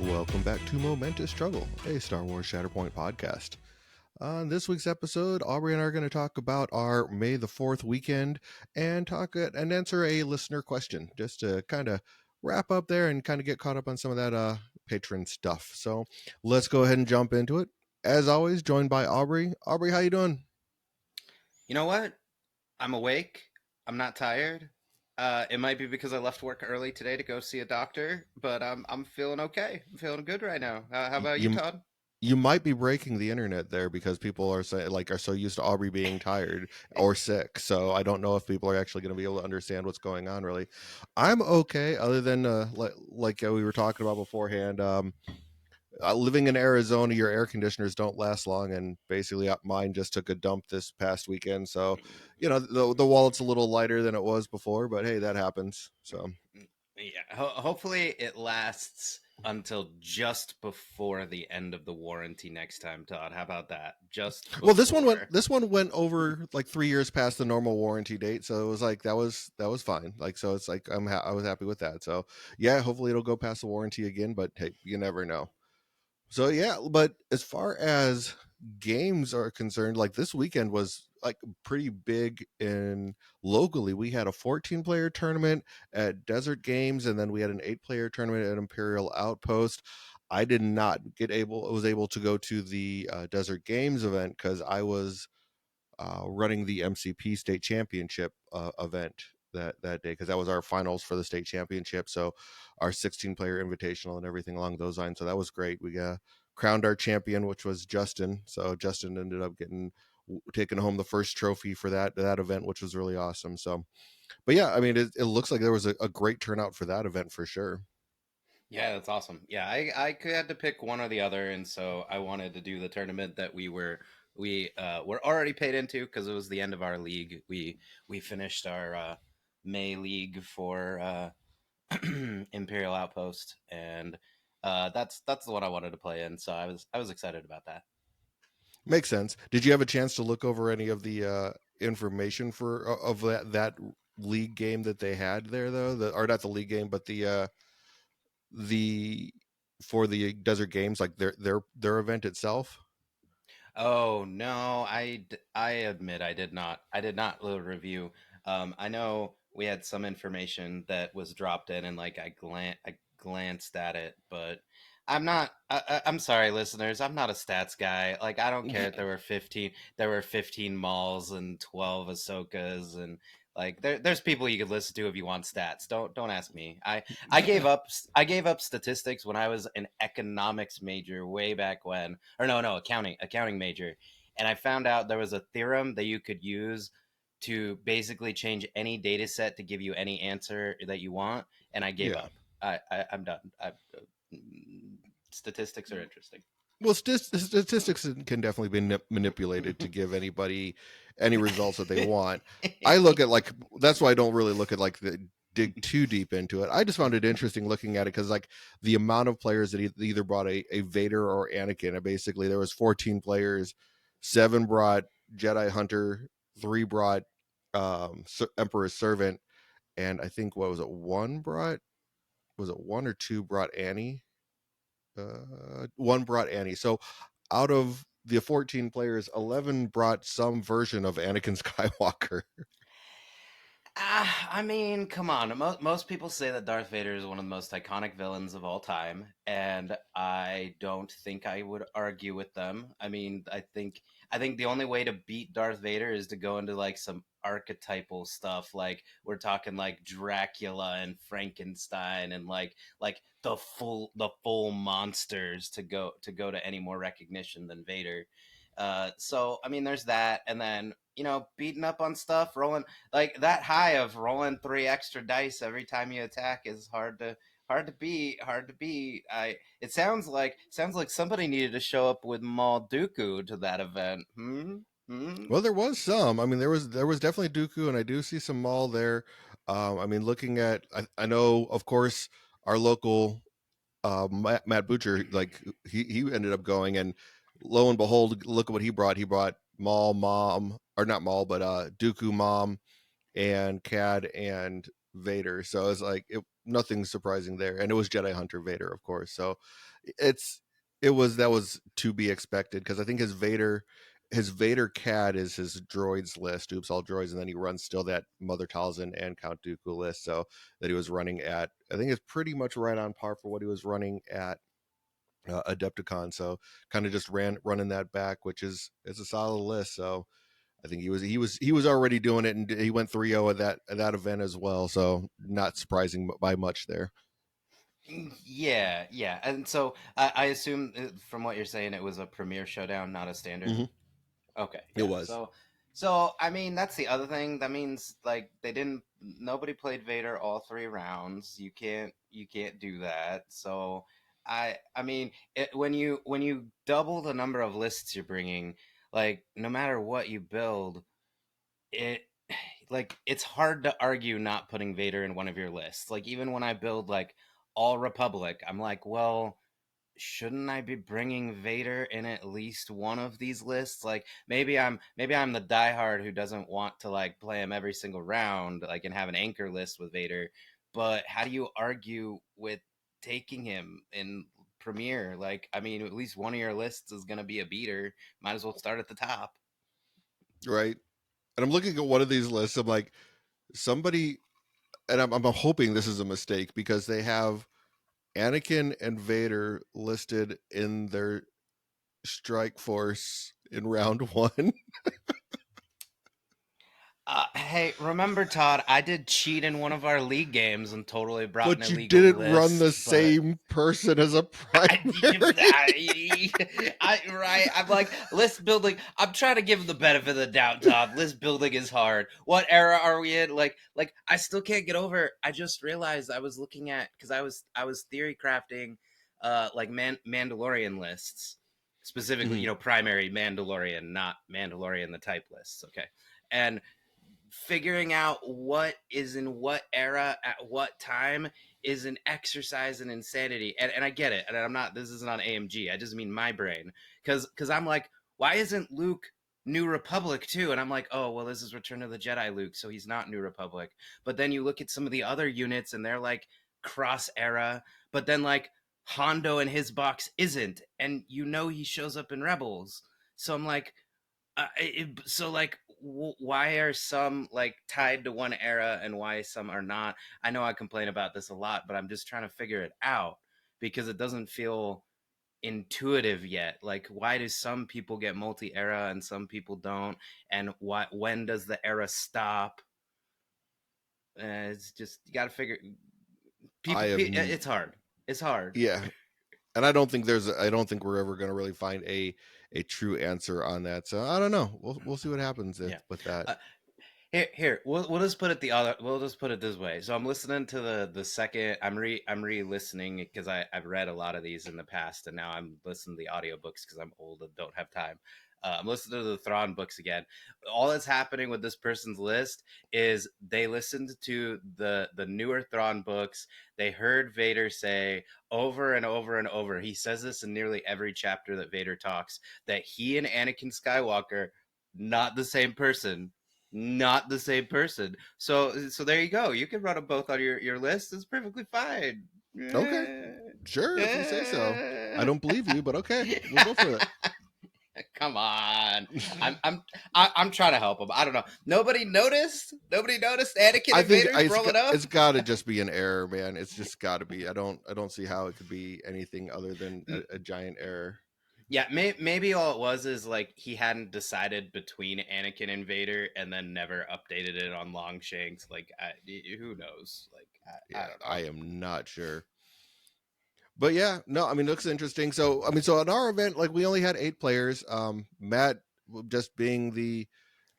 Welcome back to Momentous Struggle, a Star Wars Shatterpoint podcast. On this week's episode, Aubrey and I are going to talk about our May the 4th weekend and and answer a listener question, just to kind of wrap up there and kind of get caught up on some of that patron stuff. So let's go ahead and jump into it. As always, joined by Aubrey. Aubrey, how you doing? You know what? I'm awake. I'm not tired. It might be because I left work early today to go see a doctor, but I'm feeling okay. I'm feeling good right now. How about you, You Todd? you might be breaking the internet there because people are are so used to Aubrey being tired or sick. So I don't know if people are actually going to be able to understand what's going on. Really, I'm okay. Other than we were talking about beforehand, living in Arizona, your air conditioners don't last long, and basically mine just took a dump this past weekend. So the wallet's a little lighter than it was before, but hey, that happens. So. Yeah, hopefully it lasts until just before the end of the warranty next time, Todd. How about that? Just Well, before. this one went over like 3 years past the normal warranty date, so it was like that was fine. Like so, it's like I was happy with that. So yeah, hopefully it'll go past the warranty again, but hey, you never know. So yeah, but as far as games are concerned, like this weekend was like pretty big in locally. We had a 14-player tournament at Desert Games, and then we had an 8-player tournament at Imperial Outpost. I did not was able to go to the Desert Games event because I was running the MCP state championship event that day because that was our finals for the state championship. So our 16-player invitational and everything along those lines. So that was great. We crowned our champion, which was Justin. So Justin ended up taking home the first trophy for that event, which was really awesome. So, but yeah, I mean, it looks like there was a great turnout for that event for sure. Yeah, that's awesome. Yeah, I had to pick one or the other, and so I wanted to do the tournament that we were already paid into because it was the end of our league. We finished our May league for Imperial Outpost, and that's the one I wanted to play in. So I was excited about that. Makes sense. Did you have a chance to look over any of the information for of that league game that they had there though? Or not the league game, but the for the Desert Games, like their event itself. Oh no, I admit I did not review. I know we had some information that was dropped in, and like I glanced at it, but I'm sorry, listeners. I'm not a stats guy. Like I don't care if there were 15 malls and 12 Ahsokas, and like there's people you could listen to if you want stats. Don't ask me. I gave up statistics when I was an economics major way back when, or no, accounting major, and I found out there was a theorem that you could use to basically change any data set to give you any answer that you want, and I gave Yeah. up. I'm done. Statistics are interesting. Well, statistics can definitely be manipulated to give anybody any results that they want. I look at like that's why I don't really look at like the dig too deep into it. I just found it interesting looking at it because like the amount of players that either brought a Vader or Anakin. And basically, there was 14 players, 7 brought Jedi Hunter, 3 brought Emperor's Servant, and I think what was it? Was it 1 or 2 brought Annie? 1 brought Annie. So out of the 14 players, 11 brought some version of Anakin Skywalker. I mean, come on. Most people say that Darth Vader is one of the most iconic villains of all time, and I don't think I would argue with them. I think the only way to beat Darth Vader is to go into like some archetypal stuff. Like we're talking like Dracula and Frankenstein and like the full monsters to go to any more recognition than Vader. So I mean, there's that, and then beating up on stuff, rolling like that high of rolling 3 extra dice every time you attack is hard to beat. It sounds like somebody needed to show up with Maul Dooku to that event. Hmm. Well, there was some. I mean, there was definitely Dooku, and I do see some Maul there. I mean, looking at, I know, of course, our local Matt Butcher, like he ended up going, and lo and behold, look at what he brought. He brought Maul, Mom, or not Maul, but Dooku, Mom, and Cad and Vader. So it's like nothing surprising there. And it was Jedi Hunter Vader, of course. So it's it was that was to be expected because I think his Vader CAD is his droids list, oops all droids, and then he runs still that Mother Talzin and Count Dooku list. So that he was running at, I think it's pretty much right on par for what he was running at Adepticon. So kind of just running that back, which is it's a solid list. So I think he was already doing it, and he went 3-0 at that event as well. So not surprising by much there. Yeah, yeah. And so I assume from what you're saying, it was a premier showdown, not a standard. Hmm. Okay, It yeah. was So I mean, that's the other thing. That means like they didn't. Nobody played Vader all 3 rounds. You can't do that. So I mean, when you double the number of lists you're bringing, like no matter what you build, it like it's hard to argue not putting Vader in one of your lists. Like even when I build like all Republic, I'm like, well, shouldn't I be bringing Vader in at least one of these lists? Like maybe I'm the diehard who doesn't want to like play him every single round, like and have an anchor list with Vader. But how do you argue with taking him in Premiere? Like, I mean, at least one of your lists is gonna be a beater. Might as well start at the top. right. And I'm looking at one of these lists. I'm like, somebody, and I'm hoping this is a mistake because they have Anakin and Vader listed in their strike force in round one. Hey, remember Todd? I did cheat in one of our league games and totally brought an But you illegal didn't run the list, but same person as a I, primary. right. I'm like list building. I'm trying to give him the benefit of the doubt, Todd. List building is hard. What era are we in? Like I still can't get over. I just realized I was looking at because I was theory crafting, like Mandalorian lists specifically. Mhm. Primary Mandalorian, not Mandalorian the type lists. Okay, and figuring out what is in what era at what time is an exercise in insanity. And I get it. And I'm not, this isn't on AMG. I just mean my brain. Cause I'm like, why isn't Luke New Republic too? And I'm like, oh, well, this is Return of the Jedi Luke. So he's not New Republic. But then you look at some of the other units and they're like cross era. But then like Hondo in his box isn't. And he shows up in Rebels. So I'm like, so like why are some like tied to one era and why some are not? I know I complain about this a lot, but I'm just trying to figure it out because it doesn't feel intuitive yet. Like why do some people get multi-era and some people don't, and when does the era stop? It's just you got to figure I people have, it's hard. It's hard. yeah, and I don't think we're ever going to really find a true answer on that. So I don't know. We'll see what happens Yeah. with that. uh, Here, we'll just put it the other. We'll just put it this way. So I'm listening to the second. I'm re-listening because I've read a lot of these in the past, and now I'm listening to the audiobooks because I'm old and don't have time. I'm listening to the Thrawn books again. All that's happening with this person's list is they listened to the newer Thrawn books. They heard Vader say over and over and over. He says this in nearly every chapter that Vader talks that he and Anakin Skywalker not the same person, not the same person. So there you go. You can run them both on your list. It's perfectly fine. Okay, sure, if you say so. I don't believe you, but okay, we'll go for it. Come on. I'm trying to help him. I don't know. Nobody noticed. Nobody noticed Anakin I and think Vader rolling up. it's got to just be an error, man. It's just got to be. I don't see how it could be anything other than a giant error. Yeah, maybe all it was is like he hadn't decided between Anakin and Vader, and then never updated it on Longshanks. Like, who knows? Like, I Yeah, don't I know. am not sure. But yeah, no, I mean, it looks interesting. So, I mean, so at our event, like we only had 8 players. Matt, just being the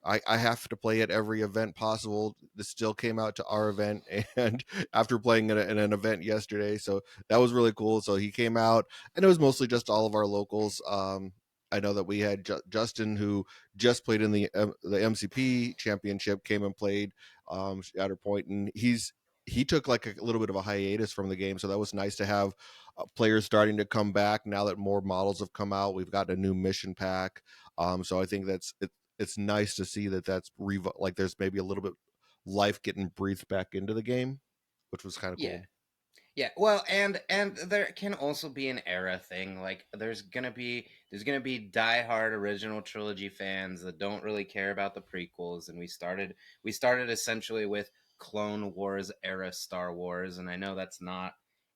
I have to play at every event possible. This still came out to our event, and after playing in an event yesterday, so that was really cool. So he came out, and it was mostly just all of our locals. I know that we had Justin, who just played in the MCP championship, came and played Shatterpoint, and he took like a little bit of a hiatus from the game, so that was nice to have players starting to come back now that more models have come out. We've got a new mission pack, so I think it's nice to see that like there's maybe a little bit life getting breathed back into the game, which was kind of Yeah, cool. Yeah, well, and there can also be an era thing. Like there's gonna be diehard original trilogy fans that don't really care about the prequels, and we started essentially with Clone Wars era Star Wars, and I know that's not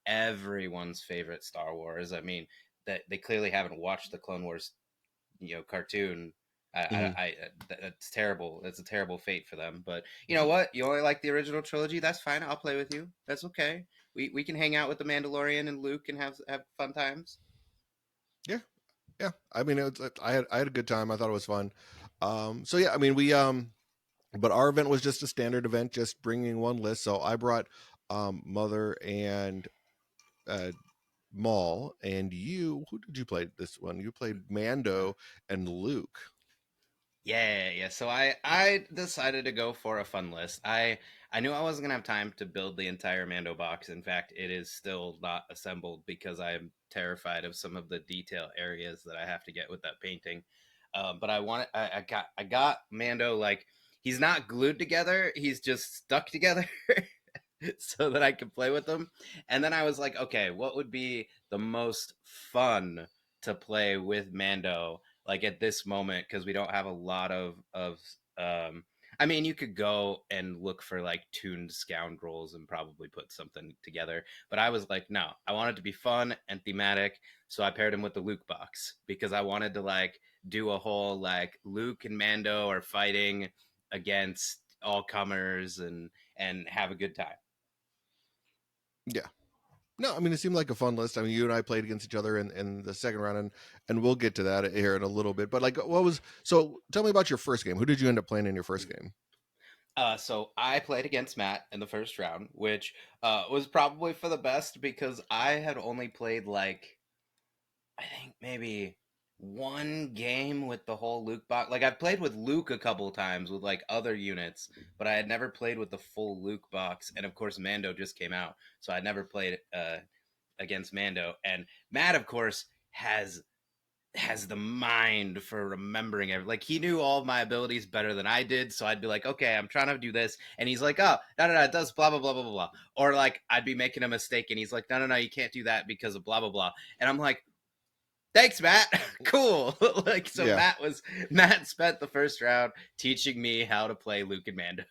everyone's favorite Star Wars. I mean, that they clearly haven't watched the Clone Wars cartoon. Hmm. That's terrible. That's a terrible fate for them. But you know what? You only like the original trilogy. That's fine. I'll play with you. That's okay. We can hang out with the Mandalorian and Luke and have fun times. Yeah, yeah. I mean, I had a good time. I thought it was fun. So yeah, I mean, but our event was just a standard event, just bringing one list. So I brought Mother and uh, Maul, and you. Who did you play this one? You played Mando and Luke. Yeah. So I decided to go for a fun list. I knew I wasn't gonna have time to build the entire Mando box. In fact, it is still not assembled because I'm terrified of some of the detail areas that I have to get with that painting. But I got Mando, like he's not glued together. He's just stuck together. So that I could play with them. And then I was like, okay, what would be the most fun to play with Mando like at this moment, because we don't have a lot of um I mean, you could go and look for like tuned scoundrels and probably put something together, but I was like, no, I want it to be fun and thematic, so I paired him with the Luke box because I wanted to like do a whole like Luke and Mando are fighting against all comers and have a good time. Yeah. No, I mean it seemed like a fun list. I mean, you and I played against each other in the second round, and we'll get to that here in a little bit. But like, what was so? Tell me about your first game. Who did you end up playing in your first game? So I played against Matt in the first round, which was probably for the best because I had only played like I think maybe one game with the whole Luke box. Like I've played with Luke a couple of times with like other units, but I had never played with the full Luke box. And of course, Mando just came out, so I never played against Mando. And Matt, of course, has the mind for remembering everything. Like he knew all of my abilities better than I did, so I'd be like, okay, I'm trying to do this, and he's like, oh, no, it does blah blah blah blah blah, or like I'd be making a mistake, and he's like, no, you can't do that because of blah blah blah, and I'm like, thanks, Matt. Cool. Like so, Yeah, Matt spent the first round teaching me how to play Luke and Mando.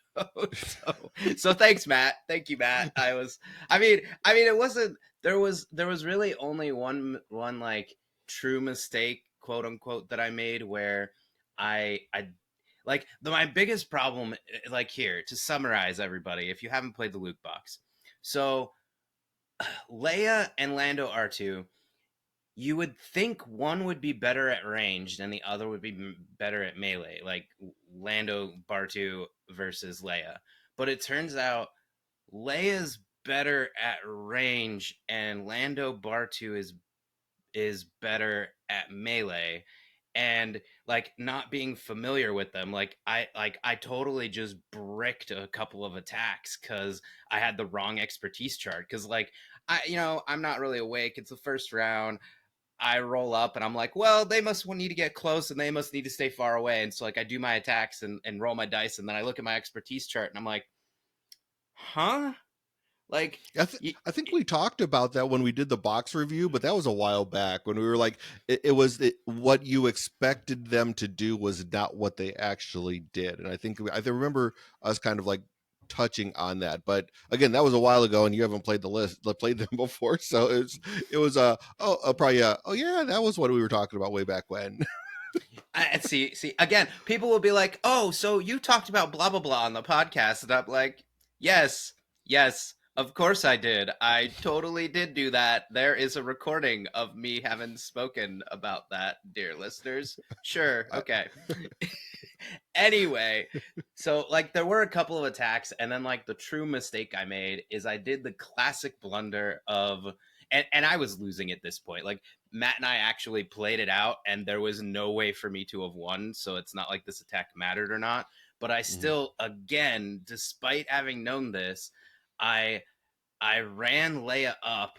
So thanks, Matt. Thank you, Matt. I mean, it wasn't. There was really only one like true mistake, quote unquote, that I made where I like my biggest problem. Like here to summarize, everybody, if you haven't played the Luke box, so Leia and Lando R2, you would think one would be better at range and the other would be better at melee, like Lando Bartu versus Leia. But it turns out Leia's better at range and Lando Bartu is better at melee. And like not being familiar with them, like I totally just bricked a couple of attacks because I had the wrong expertise chart. Because like I'm not really awake. It's the first round. I roll up and I'm like, well, they must need to get close and they must need to stay far away. And so like I do my attacks and roll my dice and then I look at my expertise chart and I'm like, huh? Like y- I think we talked about that when we did the box review, but that was a while back when we were like, it was what you expected them to do was not what they actually did, and I remember us kind of like touching on that. But again, that was a while ago, and you haven't played them before, so it was probably oh yeah, that was what we were talking about way back when. I see again, people will be like, "Oh, so you talked about blah blah blah on the podcast." And I'm like, "Yes. Yes. Of course I did. I totally did do that. There is a recording of me having spoken about that, dear listeners. Sure. I, Okay." Anyway, so like there were a couple of attacks, and then like the true mistake I made is I did the classic blunder of, and I was losing at this point. Like Matt and I actually played it out, and there was no way for me to have won. So it's not like this attack mattered or not. But I Mhm. still, again, despite having known this, I I ran Leia up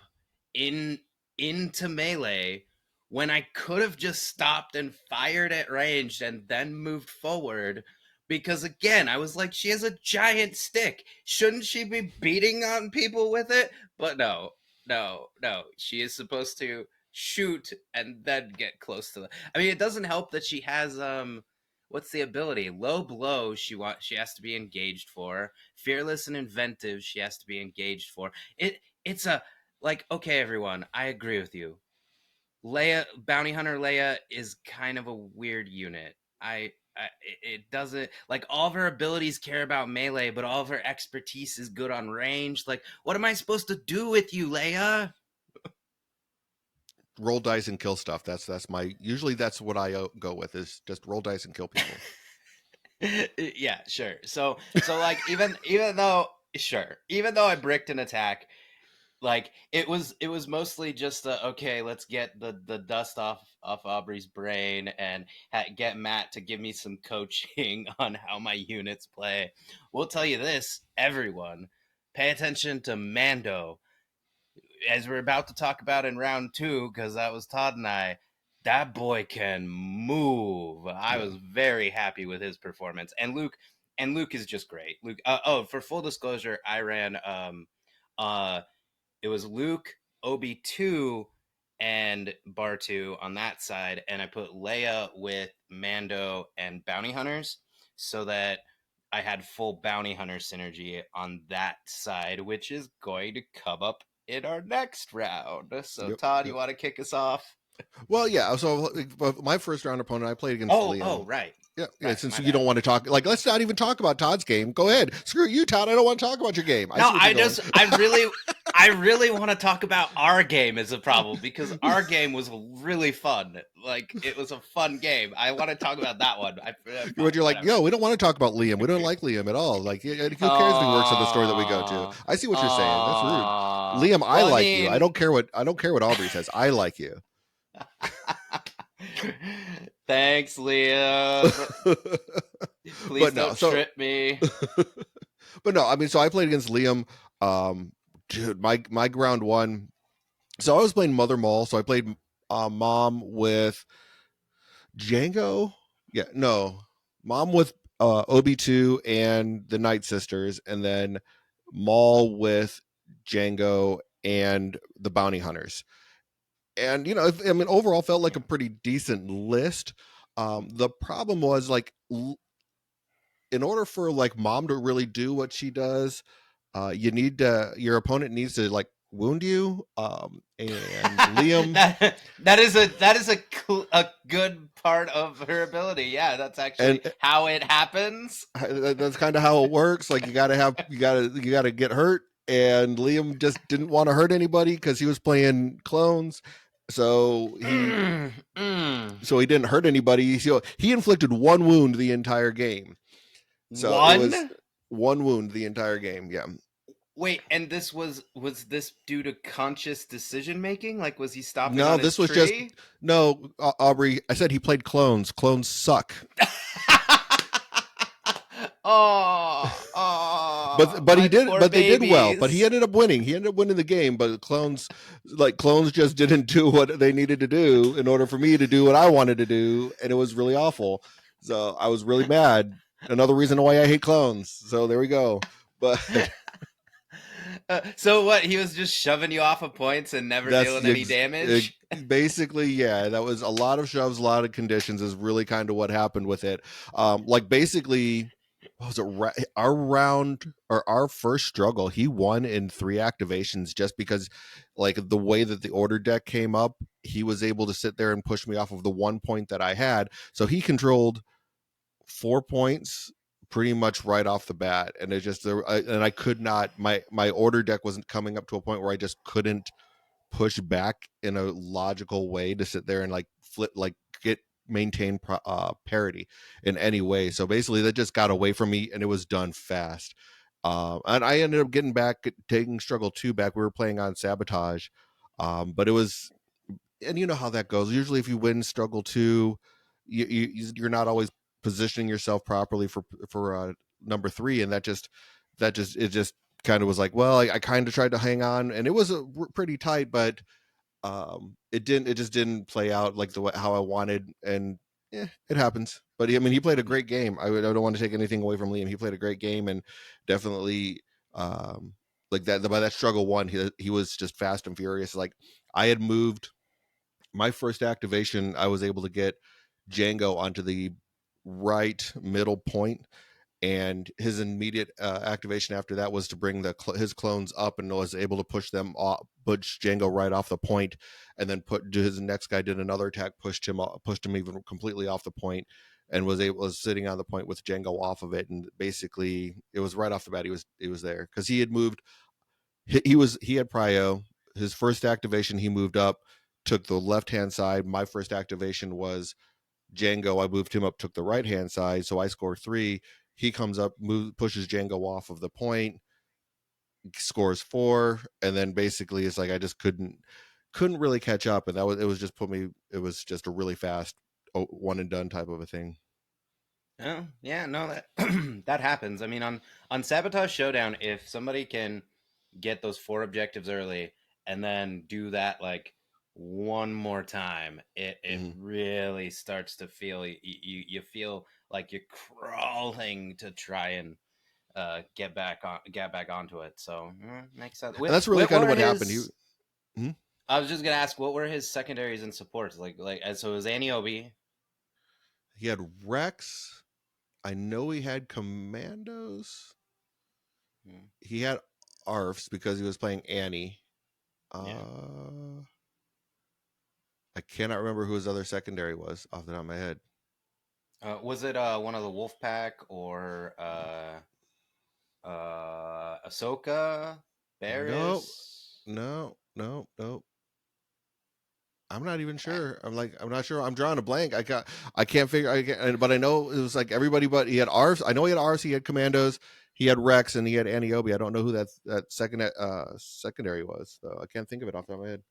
in into melee when I could have just stopped and fired at range and then moved forward. Because again, I was like, she has a giant stick. Shouldn't she be beating on people with it? But no. no. She is supposed to shoot and then get close to the. I mean, it doesn't help that she has what's the ability? Low blow. She has to be engaged for. Fearless and inventive. She has to be engaged for. It's a like okay, everyone. I agree with you. Leia, bounty hunter Leia, is kind of a weird unit. It doesn't like all of her abilities care about melee, but all of her expertise is good on range. Like, what am I supposed to do with you, Leia? Roll dice and kill stuff. That's my usually that's what I go with is just roll dice and kill people. Yeah, sure. So like even though sure, even though I bricked an attack, like it was mostly just okay, let's get the dust off Aubrey's brain and get Matt to give me some coaching on how my units play. We'll tell you this, everyone, pay attention to Mando, as we're about to talk about in round two, because that was Todd and I. That boy can move. I Yeah. was very happy with his performance, and Luke is just great. Luke. Oh, for full disclosure, I ran uh it was Luke, Obi 2, and Bar 2 on that side, and I put Leia with Mando and Bounty Hunters so that I had full Bounty Hunter synergy on that side, which is going to come up in our next round. So, Yep. Todd, you Yep. want to kick us off? Well, yeah. So my first round opponent, I played against Oh, Liam. right, Yeah, yeah. right. Since My you don't bad. want to talk, like, let's not even talk about Todd's game. Go ahead. Screw you, Todd. I don't want to talk about your game. I No, see what you're going. I really want to talk about our game as a problem because our game was really fun. Like it was a fun game. I want to talk about that one. But Fine, you're like, whatever. yo, we don't want to talk about Liam. We don't like Liam at all. Like, who cares if he works at the store that we go to? Aww, I see what you're saying. That's rude. aww. Liam, I Well, I like you. mean, I don't care what Aubrey says. I like you. thanks, Liam. Please But no, don't so trip me. but no, I mean, so I played against Liam. Um, dude, my ground one. So I was playing Mother Maul. So I played Mom with Django. Yeah, no, Mom with Obi 2 and the Night Sisters, and then Maul with Django and the Bounty Hunters. And I mean, overall, felt like a pretty decent list. The problem was like in order for like Mom to really do what she does, your opponent needs to like wound you. And Liam, that is a good part of her ability. Yeah, that's and actually how it happens. that's kind of how it works. Like you gotta get hurt, and Liam just didn't want to hurt anybody because he was playing clones. So he Mm, mm. so he didn't hurt anybody. So he inflicted one wound the entire game. So it was One? one wound the entire game. Yeah. Wait, and this this due to conscious decision making? Like was he stomping No, on his this was just tree? no, Aubrey. I said he played clones. Clones suck. But he My did. poor But they did well. But he babies. ended up winning. He ended up winning the game. But clones just didn't do what they needed to do in order for me to do what I wanted to do, and it was really awful. So I was really mad. Another reason why I hate clones. So there we go. But So what? He was just shoving you off of points and never that's dealing the any damage. basically, yeah, that was a lot of shoves, a lot of conditions is really kind of what happened with it. Like basically, what was it? Our round or our first struggle, he won in 3 activations just because, like the way that the order deck came up, he was able to sit there and push me off of the 1 point that I had. So he controlled 4 points pretty much right off the bat, and it just and I could not. My order deck wasn't coming up to a point where I just couldn't push back in a logical way to sit there and like flip like get maintain parity in any way. So basically that just got away from me and it was done fast. And I ended up getting back, taking struggle 2 back. We were playing on sabotage. But it was, and you know how that goes. Usually if you win struggle 2, you're not always positioning yourself properly for number 3. And it just kind of was like, well, I kind of tried to hang on and it was pretty tight, but it just didn't play out like the way how I wanted, and yeah, it happens. But I mean, he played a Yeah. great game. I don't want to take anything away from Liam. He played a great game and definitely um like that by that struggle one, he was just fast and furious. Like I had moved my first activation, I was able to get Django onto the right middle point, and his immediate activation after that was to bring his clones up, and was able to push them off, push Django right off the point, and then put his next guy did another attack, pushed him even completely off the point, and was sitting on the point with Django off of it, and basically it was right off the bat he was there because he had moved. He had prio. His first activation, he moved up, took the left hand side. My first activation was Django. I moved him up, took the right hand side, so I score 3. He comes up, pushes Django off of the point, scores 4, and then basically it's like I just couldn't really catch up, and it was just put me. It was just a really fast one and done type of a thing. Oh, yeah, no, that that happens. I mean, on Sabotage Showdown, if somebody can get those 4 objectives early and then do that like one more time, it Mm-hmm. really starts to feel you feel like you're crawling to try and get back onto it. So makes sense. And that's really What kind of were what happened. his? Mhm. I was just gonna ask, what were his secondaries and supports so it was Aniobi. He had Rex. I know he had Commandos. Hmm, He had ARFs because he was playing Annie. yeah. I cannot remember who his other secondary was off the top of my head. Was it one of the Wolfpack or Ahsoka, No, Barris? no, no, no. I'm not even sure. I'm not sure. I'm drawing a blank. I can't figure. But I know it was like everybody. But he had Ars. I know he had Ars. He had Commandos. He had Rex, and he had Aniobi. I don't know who that secondary was. So I can't think of it off the top of my head.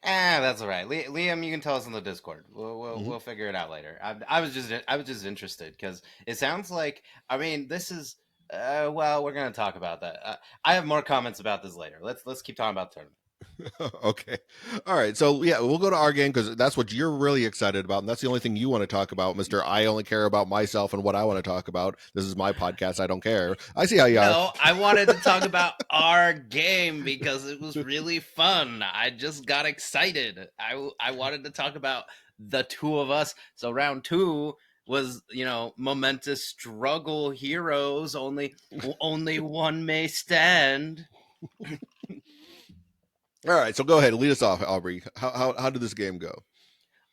That's all right. Liam, you can tell us in the Discord. Mm-hmm. We'll figure it out later. I was just interested because it sounds like, I mean, this is well, we're gonna talk about that. I have more comments about this later. Let's keep talking about the tournament. Okay. All right. So yeah, we'll go to our game because that's what you're really excited about, and that's the only thing you want to talk about, Mister. I only care about myself and what I want to talk about. This is my podcast. I don't care. I see how you are. No, I wanted to talk about our game because it was really fun. I just got excited. I wanted to talk about the two of us. So round two was, momentous struggle heroes. Only one may stand. All right. So go ahead, lead us off, Aubrey. How did this game go?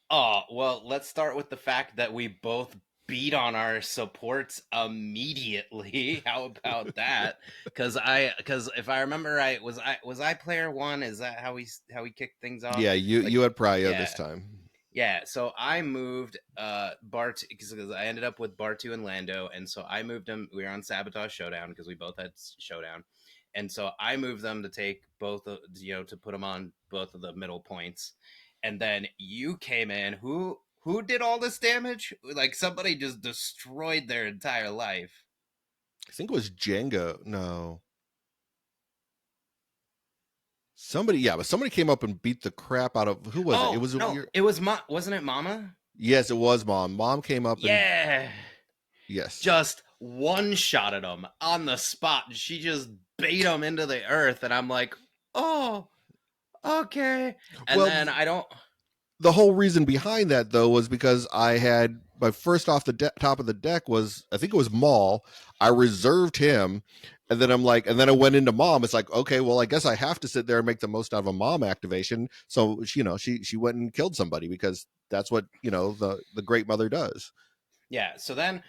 Oh, well, let's start with the fact that we both beat on our supports immediately. How about that? Cuz if I remember right, was I player 1? Is that how we kicked things off? Yeah, you Like had Prio this yeah. time. Yeah, so I moved Bart because I ended up with Bartu and Lando, and so I moved them. We were on Sabotage Showdown because we both had Showdown, and so I moved them to take both of to put them on both of the middle points, and then you came in. Who did all this damage? Like somebody just destroyed their entire life. I think it was Jenga. No, somebody. Yeah, but somebody came up and beat the crap out of who was it? It Oh was a no, weird. wasn't it Mama? Yes, it was Mom. Mom came up and Yeah, yes. just one shot at him on the spot. She just bait him into the earth, and I'm like, oh, okay. And Well, then I don't. the whole reason behind that though was because I had my first off the top of the deck was I think it was Maul. I reserved him, and then I'm like, and then I went into Mom. It's like, okay, well, I guess I have to sit there and make the most out of a Mom activation. So she went and killed somebody because that's what the great mother does. Yeah. So then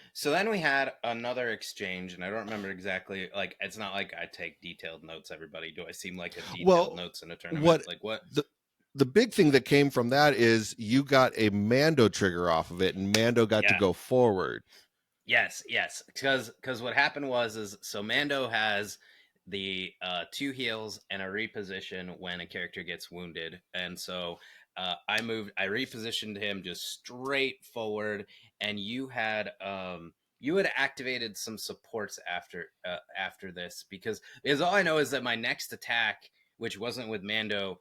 we had another exchange, and I don't remember exactly. Like, it's not like I take detailed notes. Everybody, do I seem like a detailed Well, notes in a tournament? what Like what? the the big thing that came from that is you got a Mando trigger off of it, and Mando got to Yeah. go forward. Yes, because what happened was is so Mando has the 2 heals and a reposition when a character gets wounded, and so I repositioned him just straight forward, and you had activated some supports after this because all I know is that my next attack, which wasn't with Mando,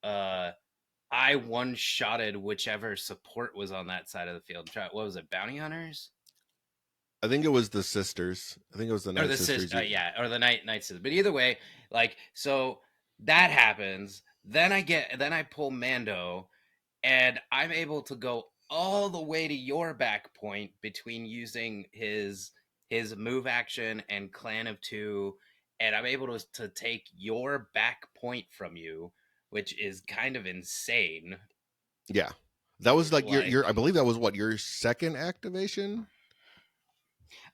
uh, I one shotted whichever support was on that side of the field. What was it, bounty hunters? I think it was the sisters. I think it was the or Night the sis, Sisters. You, yeah, or the night sisters. But either way, like, so that happens. Then I pull Mando, and I'm able to go all the way to your back point between using his move action and Clan of Two, and I'm able to take your back point from you, which is kind of insane. yeah, that was like your. I Like, believe that was what your second activation,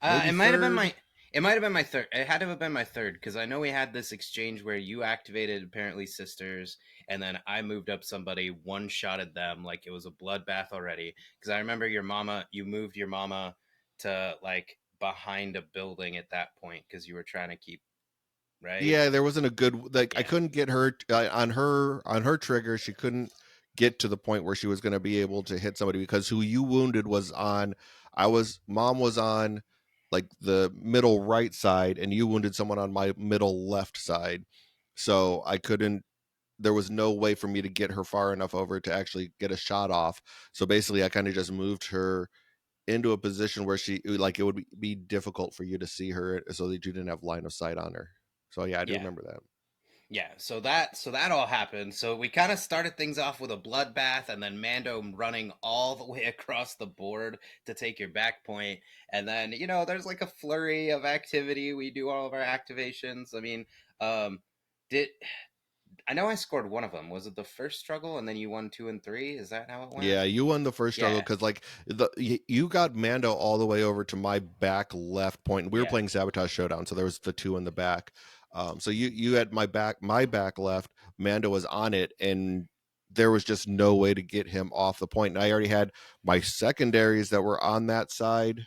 maybe it might have been third. my. It might have been my third. It had to have been my third because I know we had this exchange where you activated apparently sisters, and then I moved up somebody, one shotted them like it was a bloodbath already. Because I remember your mama, you moved your mama to like behind a building at that point because you were trying to keep right. Yeah, there wasn't a good like I Yeah, couldn't get her on her trigger. She couldn't get to the point where she was going to be able to hit somebody because who you wounded was on. I was mom was on like the middle right side, and you wounded someone on my middle left side. So I couldn't. There was no way for me to get her far enough over to actually get a shot off. So basically, I kind of just moved her into a position where she like it would be difficult for you to see her so that you didn't have line of sight on her. So yeah, I do yeah. remember that. Yeah, so that all happened. So we kind of started things off with a bloodbath, and then Mando running all the way across the board to take your back point, and then there's like a flurry of activity. We do all of our activations. I mean, um, did I know I scored one of them? Was it the first struggle, and then you won two and three? Is that how it went? Yeah, you won the first struggle Yeah, because like you got Mando all the way over to my back left point. We were yeah. playing Sabotage Showdown, so there was the two in the back. So you had my back left. Mando was on it, and there was just no way to get him off the point. And I already had my secondaries that were on that side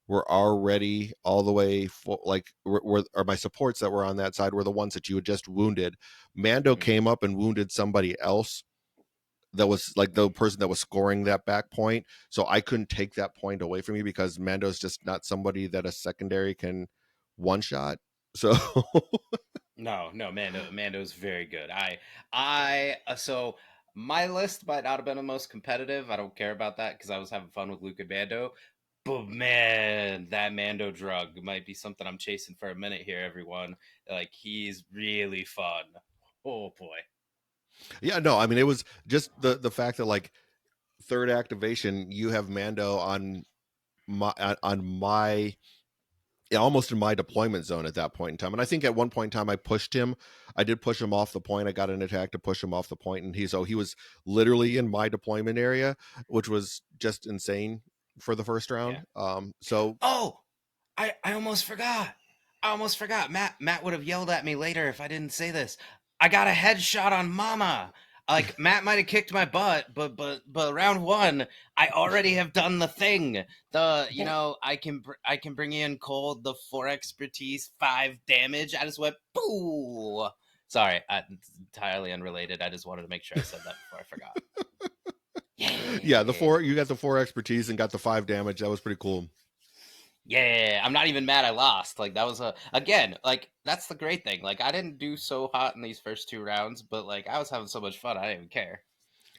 were already all the way full, like or my supports that were on that side were the ones that you had just wounded. Mando Hmm. came up and wounded somebody else that was like the person that was scoring that back point. So I couldn't take that point away from you because Mando's just not somebody that a secondary can one shot. So No, no, Mando's very good. So my list might not have been the most competitive. I don't care about that because I was having fun with Luke and Mando. But man, that Mando drug might be something I'm chasing for a minute here, everyone. Like he's really fun. Oh boy. yeah, no, I mean it was just the fact that like third activation, you have Mando on my yeah, almost in my deployment zone at that point in time. And I think at one point in time I pushed him. I did push him off the point. I got an attack to push him off the point, and he was literally in my deployment area, which was just insane for the first Yeah. round. So Oh, I almost forgot. I almost forgot. Matt would have yelled at me later if I didn't say this. I got a headshot on Mama. Like Matt might have kicked my butt, but round one, I already have done the thing. I can bring in cold the 4 expertise 5 damage. I just went boo. Sorry, it's entirely unrelated. I just wanted to make sure I said that before I forgot. yeah, the Yeah. four you got the four expertise and got the five damage. That was pretty cool. Yeah, I'm not even mad I lost. Like that was a again, like that's the great thing. Like I didn't do so hot in these first 2 rounds, but like I was having so much fun, I didn't even care.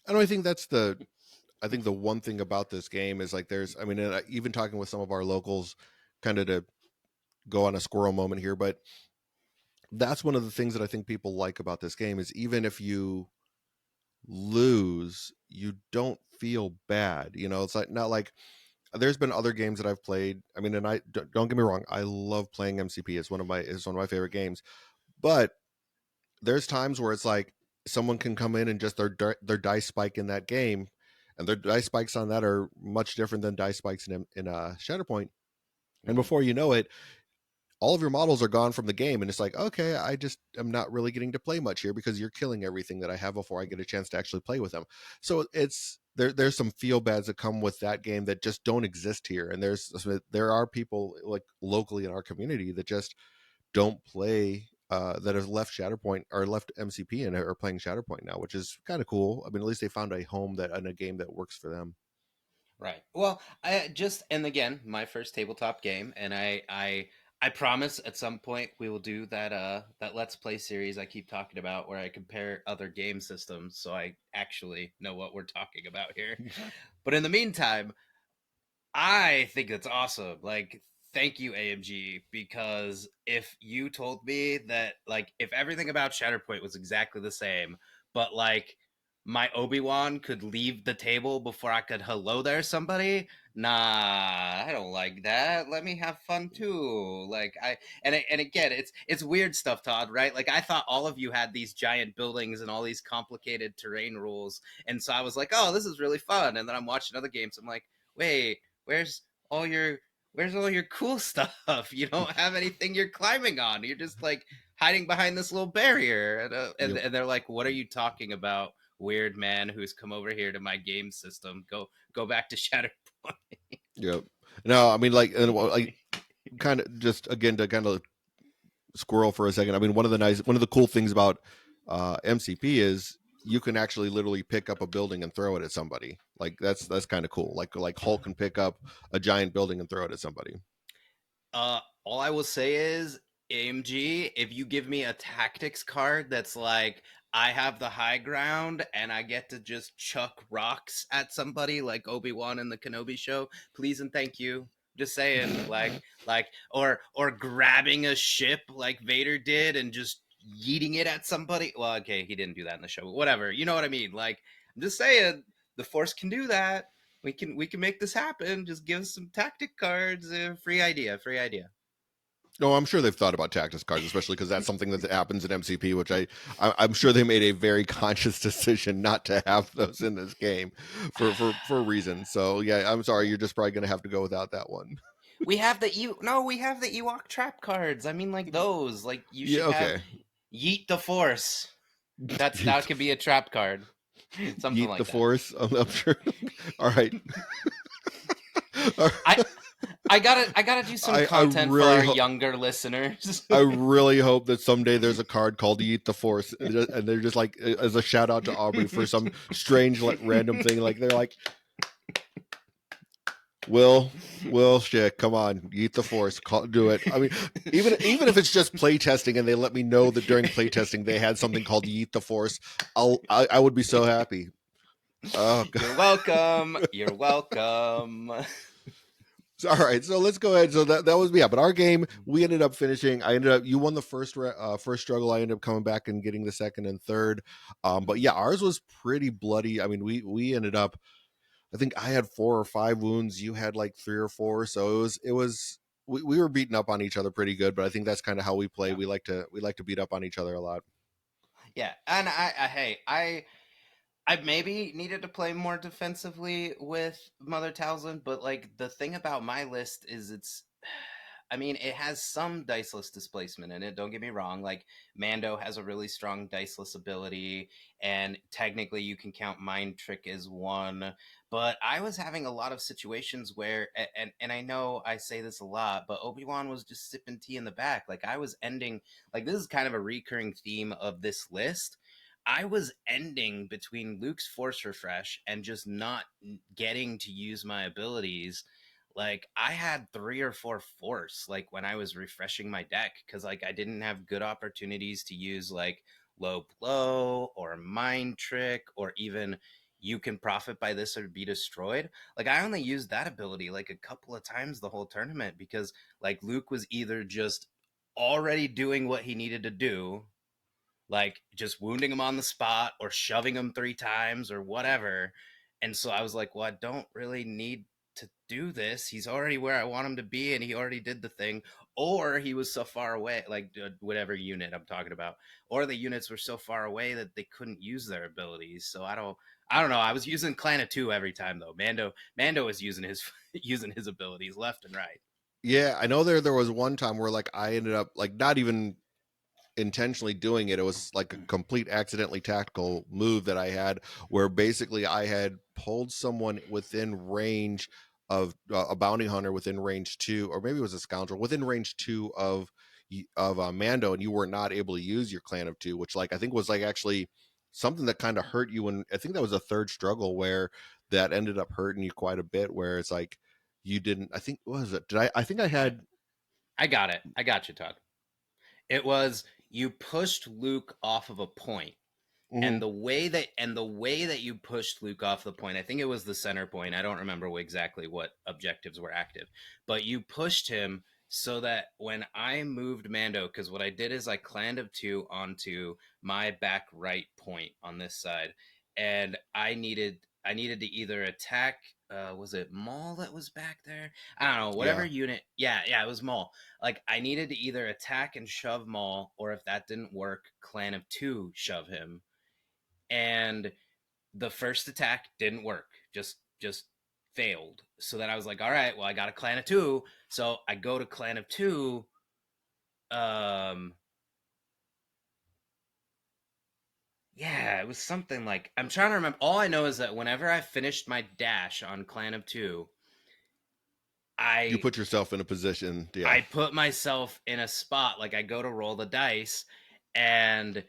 And I think the one thing about this game is like there's I mean even talking with some of our locals, kind of to go on a squirrel moment here, but that's one of the things that I think people like about this game is even if you lose, you don't feel bad. It's like not like there's been other games that I've played. I mean, and don't get me wrong, I love playing MCP. It's one of my favorite games. But there's times where it's like someone can come in and just their dice spike in that game, and their dice spikes on that are much different than dice spikes in Shatterpoint. And Hmm. before you know it, all of your models are gone from the game, and it's like, okay, I just am not really getting to play much here because you're killing everything that I have before I get a chance to actually play with them. So there's some feel bads that come with that game that just don't exist here, and there are people like locally in our community that just don't play, that have left Shatterpoint or left MCP and are playing Shatterpoint now, which is kind of cool. I mean, at least they found a home that in a game that works for them. Right. Well, I just and again, my first tabletop game, and I promise at some point we will do that Let's Play series I keep talking about where I compare other game systems so I actually know what we're talking about here. But in the meantime, I think it's awesome. Like Thank you, AMG, because if you told me that, like, if everything about Shatterpoint was exactly the same, but like my Obi-Wan could leave the table before I could hello there somebody, nah, I don't like that. Let me have fun too. Like and again, it's weird stuff, Todd, right? Like I thought all of you had these giant buildings and all these complicated terrain rules, and so I was like, oh, this is really fun. And then I'm watching other games. I'm like, wait, where's all your where's all your cool stuff? You don't have anything you're climbing on. You're just like hiding behind this little barrier. Yep. And they're like, what are you talking about, weird man who's come over here to my game system? Go back to Shatterpoint. Yep. No, I mean, like, and like, kind of just again to kind of squirrel for a second. I mean, one of the cool things about MCP is you can actually literally pick up a building and throw it at somebody. Like that's kind of cool. Like Hulk can pick up a giant building and throw it at somebody. All I will say is, AMG, if you give me a tactics card that's like, I have the high ground and I get to just chuck rocks at somebody like Obi-Wan in the Kenobi show, please and thank you. Just saying, or grabbing a ship like Vader did and just yeeting it at somebody. Well, okay, he didn't do that in the show, but whatever. You know what I mean? Like, I'm just saying, the Force can do that. We can make this happen. Just give us some tactic cards. Free idea. Free idea. No, I'm sure they've thought about tactics cards, especially because that's something that happens in MCP, which I'm sure they made a very conscious decision not to have those in this game for a reason. So yeah, I'm sorry, you're just probably gonna have to go without that one. We have the we have the Ewok trap cards. I mean, like those. Like you Yeah, should have okay. Yeet the Force. That could be a trap card. Something Yeet the like that. force. I'm sure. All right. All I right. I gotta do some I content for really our hope. younger listeners. I really hope that someday there's a card called Eat the Force, and they're just like as a shout out to Aubrey for some strange like random thing. Like they're like, Will, shit, come on, Eat the Force, do it. I mean, even if it's just playtesting, and they let me know that during playtesting they had something called Eat the Force, I would be so happy. Oh God. You're welcome. You're welcome. All right, so let's go ahead. So that was yeah, but our game we ended up finishing. I ended up you won the first struggle. I ended up coming back and getting the second and third. But yeah, ours was pretty bloody. I mean, we ended up. I think I had 4 or 5 wounds. You had like 3 or 4. So it was we were beating up on each other pretty good. But I think that's kind of how we play. Yeah. We like to beat up on each other a lot. Yeah. And hey, I maybe needed to play more defensively with Mother Talzin, but like the thing about my list is I mean, it has some diceless displacement in it. Don't get me wrong. Like Mando has a really strong diceless ability, and technically you can count Mind Trick as one. But I was having a lot of situations where, and I know I say this a lot, but Obi Wan was just sipping tea in the back. Like I was ending, like this is kind of a recurring theme of this list. I was ending between Luke's Force Refresh and just not getting to use my abilities. Like I had 3 or 4 force like when I was refreshing my deck because like I didn't have good opportunities to use like low blow or mind trick or even you can profit by this or be destroyed. Like I only used that ability like a couple of times the whole tournament because like Luke was either just already doing what he needed to do, like just wounding him on the spot or shoving him 3 times or whatever. And so I was like, well, I don't really need to do this. He's already where I want him to be and he already did the thing. Or he was so far away, like whatever unit I'm talking about, or the units were so far away that they couldn't use their abilities. So I don't know. I was using Clan of Two every time though. Mando was using his using his abilities left and right. Yeah, I know there was one time where like I ended up like not even intentionally doing it. It was like a complete accidentally tactical move that I had where basically I had pulled someone within range of a bounty hunter within range 2, or maybe it was a scoundrel within range 2 of Mando, and you were not able to use your clan of 2, which like I think was like actually something that kind of hurt you. And I think that was a third struggle where that ended up hurting you quite a bit, where it's like you didn't, I think, what was it, I think I I, had. I got it. I got you, Todd. It was you pushed Luke off of a point, Mhm. and the way that you pushed Luke off the point, I think it was the center point. I don't remember exactly what objectives were active, but you pushed him so that when I moved Mando, because what I did is I clan of two onto my back right point on this side, and I needed to either attack. Was it Maul that was back there? I don't know. Whatever Yeah, unit. Yeah, yeah, it was Maul. Like I needed to either attack and shove Maul, or if that didn't work, clan of two shove him. And the first attack didn't work. Just failed. So then I was like, all right, well I got a clan of two. So I go to clan of two. Um yeah, it was something like I'm trying to remember. All I know is that whenever I finished my dash on clan of two, you I put yourself in a position. Yeah, I put myself in a spot like I go to roll the dice and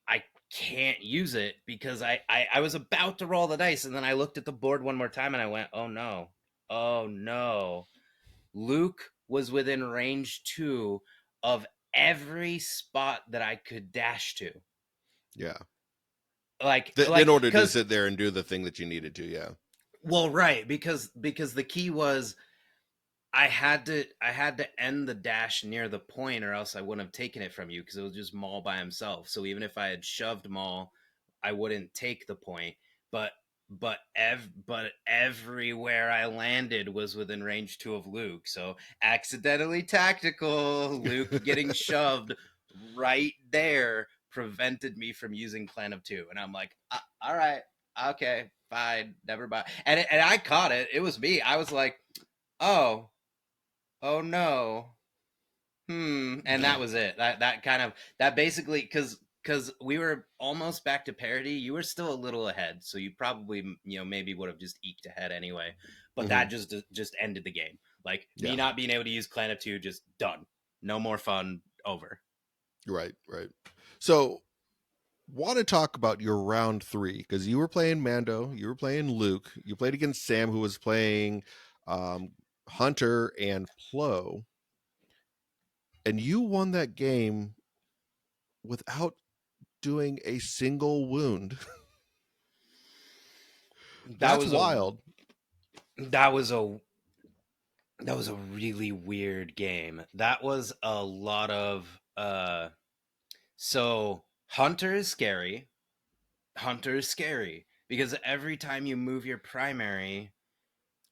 I can't use it because I was about to roll the dice and then I looked at the board one more time and I went, oh no. Oh no. Luke was within range two of every spot that I could dash to. yeah. Like, In order to because sit there and do the thing that you needed to. Yeah. well, right, because the key was I had to end the dash near the point, or else I wouldn't have taken it from you because it was just Maul by himself. So even if I had shoved Maul, I wouldn't take the point. But but everywhere I landed was within range two of Luke. So accidentally tactical Luke getting shoved right there prevented me from using Clan of Two, and I'm like, all right, okay, fine, never mind. And I caught it. It was me. I was like, oh oh no, and that was it. That kind of that basically because we were almost back to parity. You were still a little ahead, so you probably maybe would have just eked ahead anyway. But Hmm. that just ended the game. Like me Yeah. not being able to use Clan of Two, just done. No more fun. Over. Right. Right. So, want to talk about your round three because you were playing Mando, you were playing Luke, you played against Sam, who was playing um, Hunter and Plo, and you won that game without doing a single wound. That That's was a wild. that was a that was a really weird game. That was a lot of so Hunter is scary. Hunter is scary because every time you move your primary,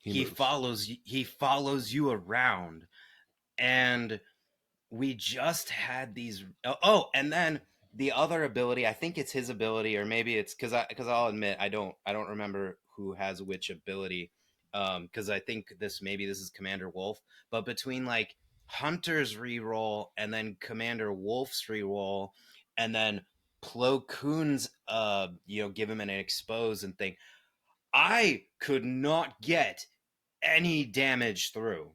He moves. he follows you around. And we just had these and then the other ability, I think it's his ability, or maybe it's because I'll admit I don't remember who has which ability. Because I think this is Commander Wolf, but between like Hunter's reroll and then Commander Wolf's reroll and then Plo Koon's give him an expose and thing, I could not get any damage through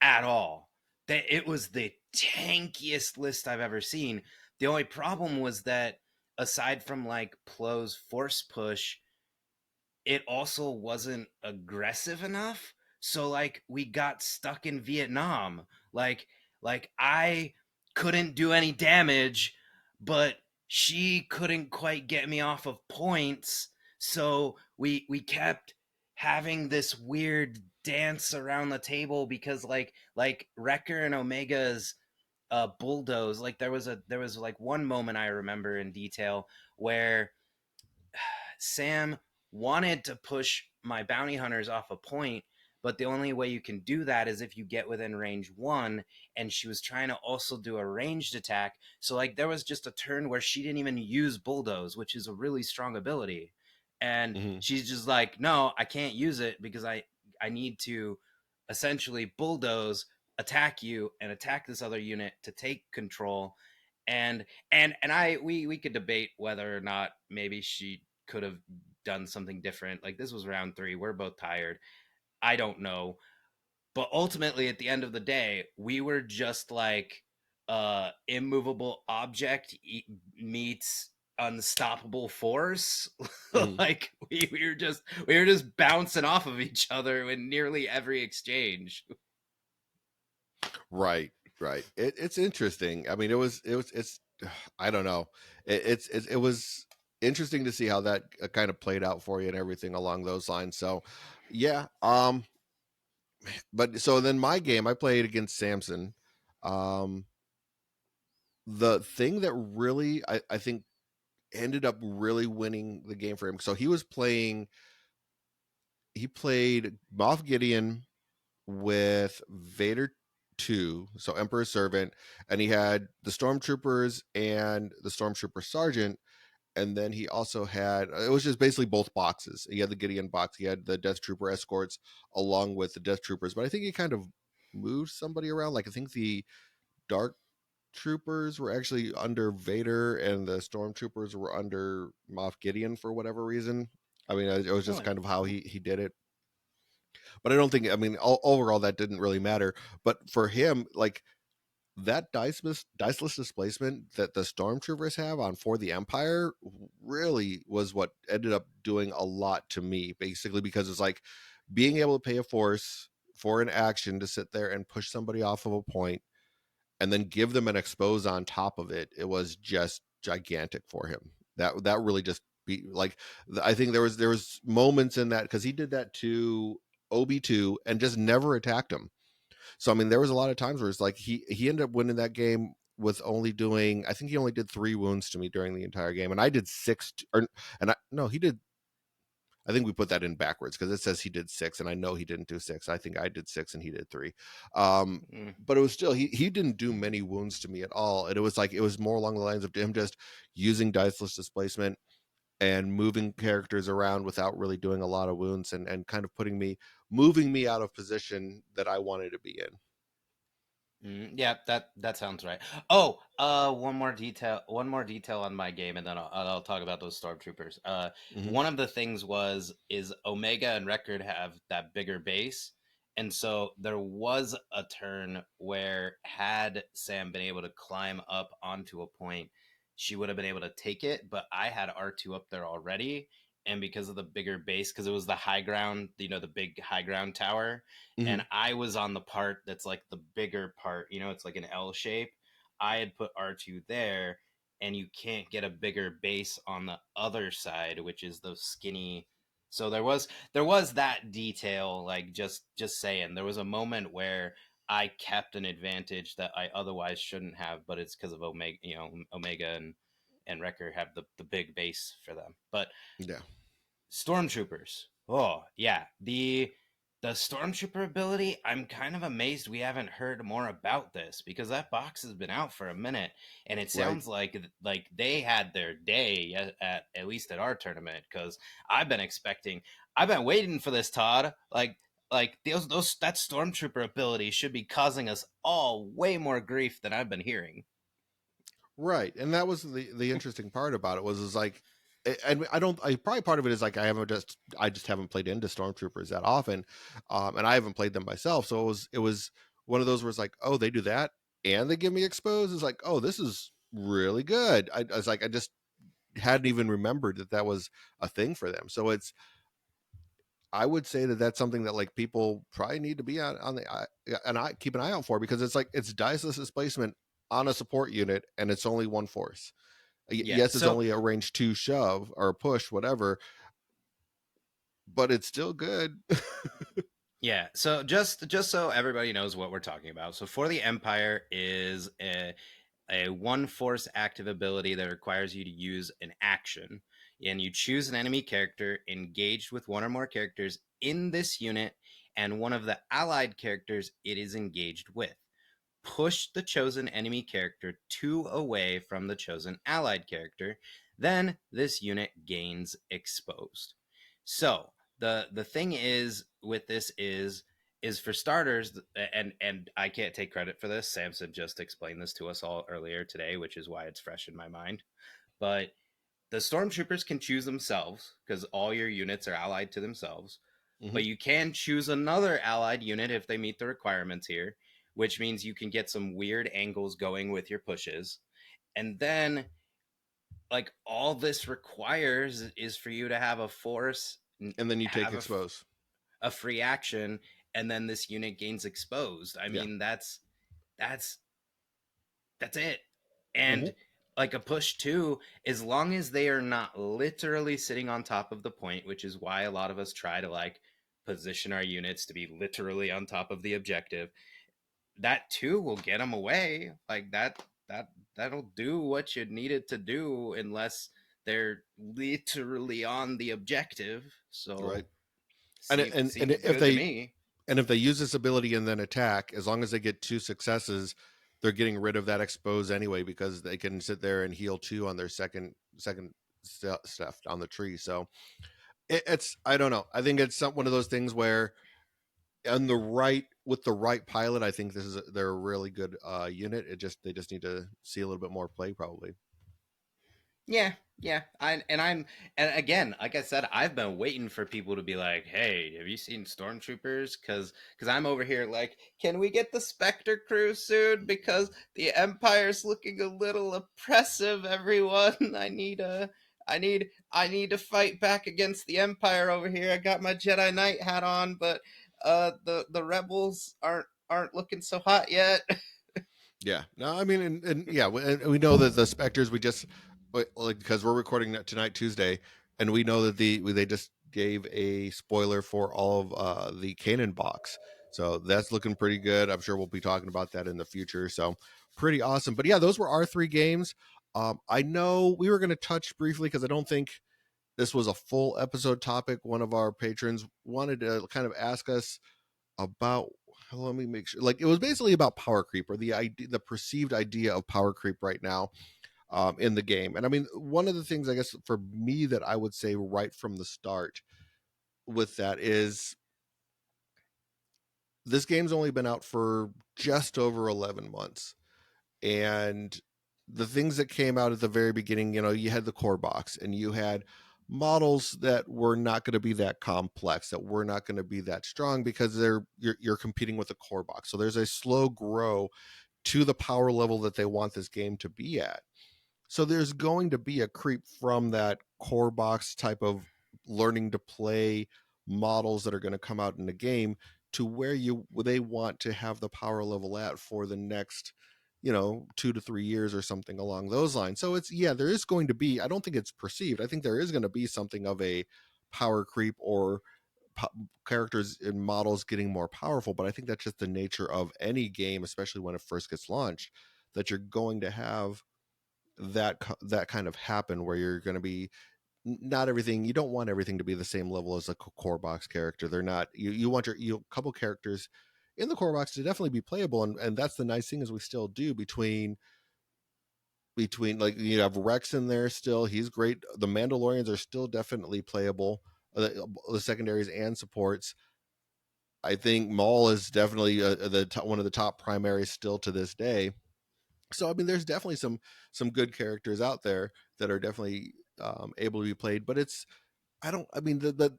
at all. That it was the tankiest list I've ever seen. The only problem was that aside from like Plo's force push, it also wasn't aggressive enough. So like we got stuck in Vietnam. Like I couldn't do any damage, but she couldn't quite get me off of points. So we kept having this weird dance around the table because like Wrecker and Omega's bulldoze, like there was like one moment I remember in detail where Sam wanted to push my bounty hunters off a point, but the only way you can do that is if you get within range one. And she was trying to also do a ranged attack. So, like, there was just a turn where she didn't even use bulldoze, which is a really strong ability. And Hmm. she's just like, no, I can't use it because I need to essentially bulldoze, attack you, and attack this other unit to take control. And we could debate whether or not maybe she could have done something different. Like this was round three. We're both tired. I don't know. But ultimately at the end of the day, we were just like immovable object meets unstoppable force. Hmm. Like we were just bouncing off of each other in nearly every exchange. Right. Right. It's interesting. I mean, it's. I don't know. It was interesting to see how that kind of played out for you and everything along those lines. So, yeah. But so then my game, I played against Samson. Um, the thing that really I think ended up really winning the game for him. So he played Moff Gideon with Vader 2, so Emperor's Servant, and he had the Stormtroopers and the Stormtrooper Sergeant, and then he also had it was just basically both boxes. He had the Gideon box, he had the Death Trooper escorts along with the Death Troopers, but I think he kind of moved somebody around. Like I think the Dark Troopers were actually under Vader, and the Stormtroopers were under Moff Gideon for whatever reason. I mean, it was Oh, just kind of how he did it. But I don't think, I mean, overall that didn't really matter. But for him, like that diceless displacement that the Stormtroopers have on For the Empire really was what ended up doing a lot to me, basically, because it's like being able to pay a force for an action to sit there and push somebody off of a point and then give them an expose on top of it. It was just gigantic for him. That really just be like, I think there was moments in that because he did that to Obi 2 and just never attacked him. So I mean, there was a lot of times where it's like he ended up winning that game with only doing, I think he only did 3 wounds to me during the entire game, and I did six. Or and I no, he did. I think we put that in backwards because it says he did 6, and I know he didn't do 6. I think I did 6 and he did 3. Um, mm, but it was still he didn't do many wounds to me at all, and it was like it was more along the lines of him just using diceless displacement and moving characters around without really doing a lot of wounds and kind of moving me out of position that I wanted to be yeah, that sounds right. Oh, one more detail on my game, and then I'll talk about those stormtroopers. in. One of the things is Omega and Record have that bigger base, and so there was a turn where had Sam been able to climb up onto a point, she would have been able to take it. But I had R2 up there already, and because of the bigger base, because it was the high ground, the big high ground tower, Hmm. and I was on the part that's like the bigger part, it's like an L shape. I had put R2 there, and you can't get a bigger base on the other side, which is the skinny. So there was that detail, like just saying. There was a moment where I kept an advantage that I otherwise shouldn't have, but it's because of Omega, Omega and Wrecker have the big base for them. But Yeah. Stormtroopers. Oh, yeah. The stormtrooper ability, I'm kind of amazed we haven't heard more about this because that box has been out for a minute, and it Right. sounds like they had their day at least at our tournament, cuz I've been waiting for this, Todd. Like those that stormtrooper ability should be causing us all way more grief than I've been hearing. Right. And that was the interesting part about it was is like and I don't I probably part of it is like I just haven't played into stormtroopers that often. And I haven't played them myself. So it was one of those where it's like, oh, they do that and they give me exposed. It's like, oh, this is really good. I was like, I just hadn't even remembered that that was a thing for them. So it's I would say that that's something that like people probably need to be on the and I keep an eye out for because it's like it's diceless displacement on a support unit and it's only one force. Yeah. Yes, it's So only a range 2 shove or a push, whatever, but it's still good. yeah, so just so everybody knows what we're talking about. So For the Empire is a one force active ability that requires you to use an action. And you choose an enemy character engaged with one or more characters in this unit and one of the allied characters it is engaged with. Push the chosen enemy character 2 away from the chosen allied character. Then this unit gains exposed. So the thing is with this is for starters, and I can't take credit for this. Samson just explained this to us all earlier today, which is why it's fresh in my mind. But the stormtroopers can choose themselves because all your units are allied to themselves. Hmm. But you can choose another allied unit if they meet the requirements here, which means you can get some weird angles going with your pushes. And then, like, all this requires is for you to have a force, And then you take have expose. a free action, and then this unit gains exposed. I Yeah. mean, that's that's it. Hmm. And like a push two, as long as they are not literally sitting on top of the point, which is why a lot of us try to like position our units to be literally on top of the objective, that too will get them away. Like that'll do what you need it to do, unless they're literally on the objective. right? So And seems good to me. if they use this ability and then attack, as long as they get 2 successes, they're getting rid of that expose anyway because they can sit there and heal 2 on their second step on the tree. So it's I don't know. I think it's one of those things where on the right with the right pilot, I think they're a really good unit. They just need to see a little bit more play probably. Yeah, yeah. And again, like I said, I've been waiting for people to be like, "Hey, have you seen Stormtroopers?" Because I'm over here like, can we get the Spectre crew soon? Because the Empire's looking a little oppressive. Everyone, I need to fight back against the Empire over here. I got my Jedi Knight hat on, but the rebels aren't looking so hot yet. Yeah. No, I mean, and yeah, and we know that the Spectres, like, because we're recording that tonight, Tuesday, and we know that they just gave a spoiler for all of the Canon box. So that's looking pretty good. I'm sure we'll be talking about that in the future. So pretty awesome. But yeah, those were our 3 games. I know we were going to touch briefly because I don't think this was a full episode topic. One of our patrons wanted to kind of ask us about, let me make sure, like, it was basically about power creep, or the perceived idea of power creep right now in the game. And I mean, one of the things I guess for me that I would say right from the start with that is this game's only been out for just over 11 months, and the things that came out at the very beginning, you had the core box and you had models that were not going to be that complex, that were not going to be that strong because you're competing with the core box. So there's a slow grow to the power level that they want this game to be at. So there's going to be a creep from that core box type of learning to play models that are going to come out in the game to where they want to have the power level at for the next 2 to 3 years or something along those lines. So it's, yeah, there is going to be, I don't think it's perceived, I think there is going to be something of a power creep, or po- characters and models getting more powerful. But I think that's just the nature of any game, especially when it first gets launched, that you're going to have that kind of happen where you're going to be, not everything, you don't want everything to be the same level as a core box character. They're not, you want your couple characters in the core box to definitely be playable. And that's the nice thing, is we still do between like, you have Rex in there still, he's great. The Mandalorians are still definitely playable, the secondaries and supports. I think Maul is definitely one of the top primaries still to this day. So I mean, there's definitely some good characters out there that are definitely able to be played. But it's, I don't, I mean, the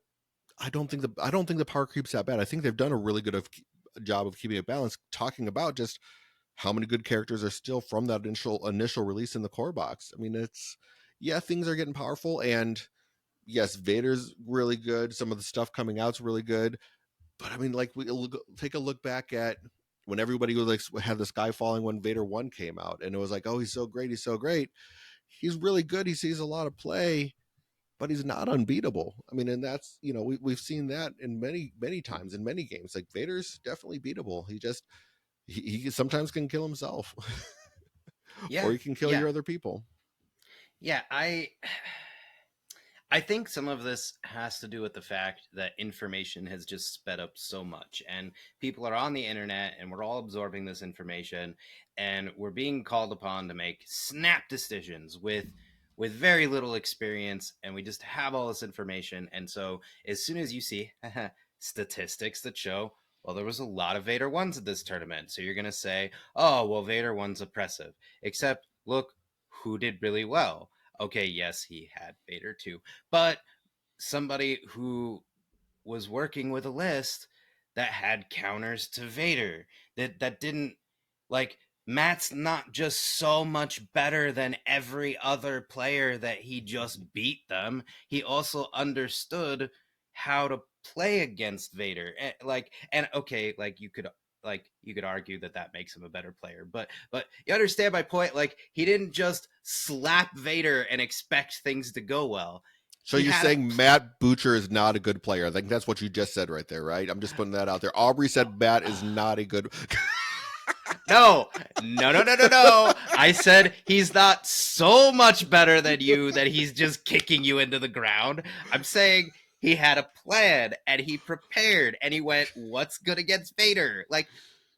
I don't think the power creep's that bad. I think they've done a really good job of keeping it balanced. Talking about just how many good characters are still from that initial release in the core box. I mean, it's, yeah, things are getting powerful, and yes, Vader's really good. Some of the stuff coming out's really good. But I mean, like, take a look back at when everybody was like had the sky falling when Vader 1 came out, and it was like, oh, he's so great, he's so great, he's really good, he sees a lot of play, but he's not unbeatable. I mean, and that's, we've seen that in many times in many games. Like, Vader's definitely beatable. He just he sometimes can kill himself, or Yeah, he can kill yeah, your other people. yeah. I think some of this has to do with the fact that information has just sped up so much, and people are on the internet, and we're all absorbing this information, and we're being called upon to make snap decisions with very little experience, and we just have all this information. And so as soon as you see statistics that show, well, there was a lot of Vader ones at this tournament, so you're going to say, oh, well, Vader one's oppressive. Except, look who did really well. Okay, yes, he had Vader too, but somebody who was working with a list that had counters to Vader, that didn't, like, Matt's not just so much better than every other player that he just beat them. He also understood how to play against Vader. And okay, you could argue that that makes him a better player, but you understand my point. Like, he didn't just slap Vader and expect things to go well. So He you're had a saying Matt Butcher is not a good player? I think that's what you just said right there, right? I'm just putting that out there. Aubrey said Matt is not a good. No, no, no, no, no, no. I said he's not so much better than you that he's just kicking you into the ground. I'm saying he had a plan and he prepared and he went, "What's good against Vader?" Like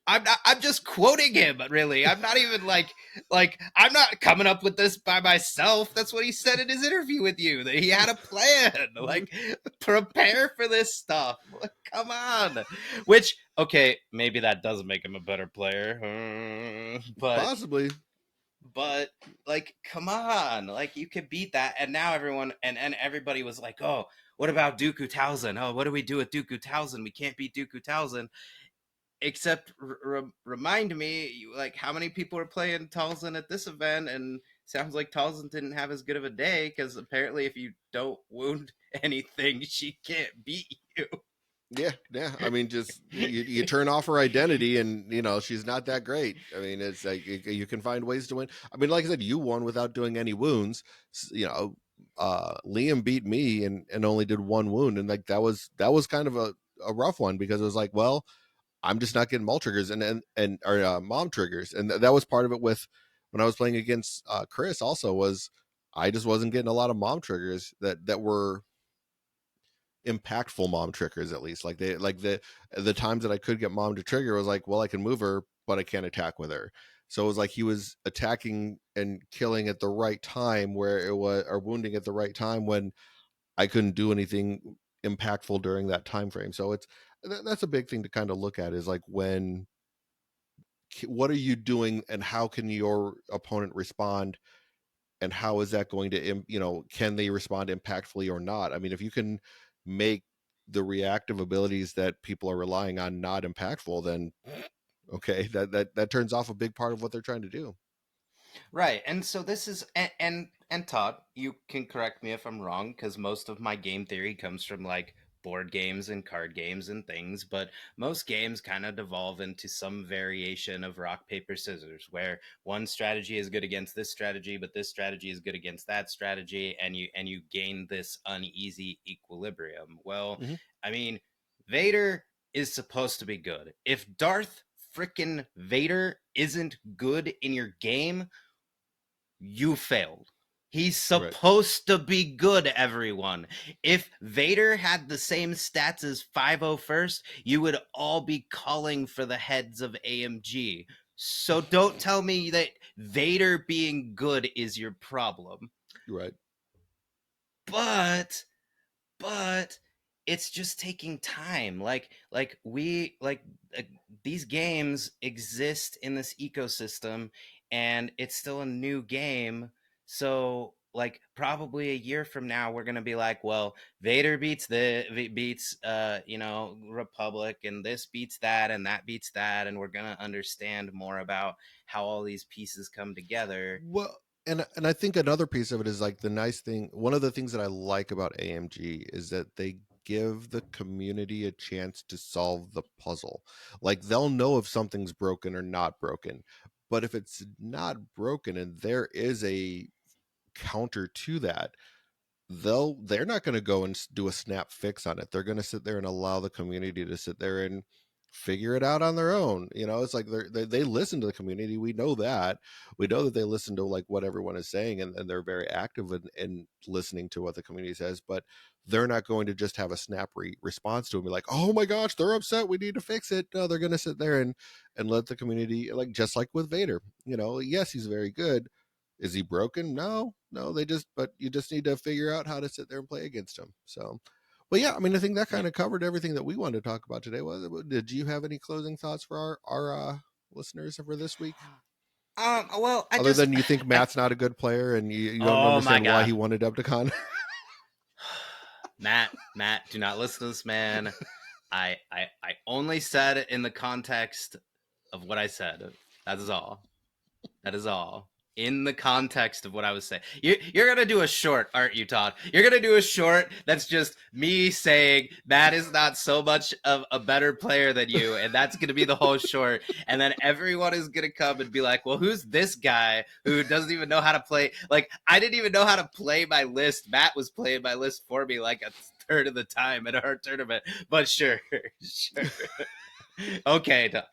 I'm not. I'm just quoting him. Really, I'm not even like I'm not coming up with this by myself. That's what he said in his interview with you. That he had a plan. Like prepare for this stuff. Like, come on. Which okay, maybe that does make him a better player, Possibly. but like come on, like you could beat that. And now everyone and everybody was like, oh, what about Dooku Townsend? Oh, what do we do with Dooku Townsend? We can't beat Dooku Townsend. Except remind me, like how many people are playing Talzin at this event, and sounds like Talzin didn't have as good of a day because apparently, if you don't wound anything, she can't beat you. Yeah, yeah. I mean, just you turn off her identity, and she's not that great. I mean, it's like you can find ways to win. I mean, like I said, you won without doing any wounds. Liam beat me and only did one wound, and like that was kind of a rough one because it was like, well, I'm just not getting mall triggers and or mom triggers, and that was part of it with when I was playing against Chris. Also, was I just wasn't getting a lot of mom triggers that were impactful mom triggers, at least like the times that I could get mom to trigger was like, well, I can move her but I can't attack with her. So it was like he was attacking and killing at the right time where it was, or wounding at the right time when I couldn't do anything impactful during that time frame. So that's a big thing to kind of look at, is like when what are you doing and how can your opponent respond, and how is that going to can they respond impactfully or not? I mean, if you can make the reactive abilities that people are relying on not impactful, then okay, that turns off a big part of what they're trying to do. Right. And so this is and Todd, you can correct me if I'm wrong cuz most of my game theory comes from like board games and card games and things, but most games kind of devolve into some variation of rock paper scissors where one strategy is good against this strategy, but this strategy is good against that strategy, and you gain this uneasy equilibrium. Well, Hmm. I mean, Vader is supposed to be good. If Darth frickin' Vader isn't good in your game, you failed. He's Right. supposed to be good, everyone. If Vader had the same stats as 501st, you would all be calling for the heads of AMG. So don't tell me that Vader being good is your problem. Right. But but it's just taking time, like we like these games exist in this ecosystem and it's still a new game. So like probably a year from now we're going to be like, well, Vader beats the beats Republic, and this beats that and that beats that, and we're going to understand more about how all these pieces come together. Well, and I think another piece of it is like the nice thing. One of the things that I like about AMG is that they give the community a chance to solve the puzzle. Like they'll know if something's broken or not broken, but if it's not broken and there is a counter to that, they're not going to go and do a snap fix on it. They're going to sit there and allow the community to sit there and figure it out on their own. It's like they listen to the community. We know that. We know that they listen to like what everyone is saying, and they're very active in listening to what the community says, but they're not going to just have a snap response to it and be like, oh my gosh, they're upset, we need to fix it. No, they're going to sit there and let the community, like just like with Vader. Yes, he's very good. Is he broken? No, no. But you just need to figure out how to sit there and play against him. So, but yeah, I mean, I think that Yeah. kind of covered everything that we wanted to talk about today. Did you have any closing thoughts for our listeners for this week? Well, I Other just than you think I Matt's not a good player and you don't oh my understand why he god. wanted Depticon? Matt, do not listen to this man. I only said it in the context of what I said. That is all. That is all. In the context of what I was saying. You're going to do a short, aren't you, Todd? You're going to do a short that's just me saying Matt is not so much of a better player than you, and that's going to be the whole short. And then everyone is going to come and be like, well, who's this guy who doesn't even know how to play? Like, I didn't even know how to play my list. Matt was playing my list for me like a third of the time at our tournament. But sure, sure. Okay, Todd.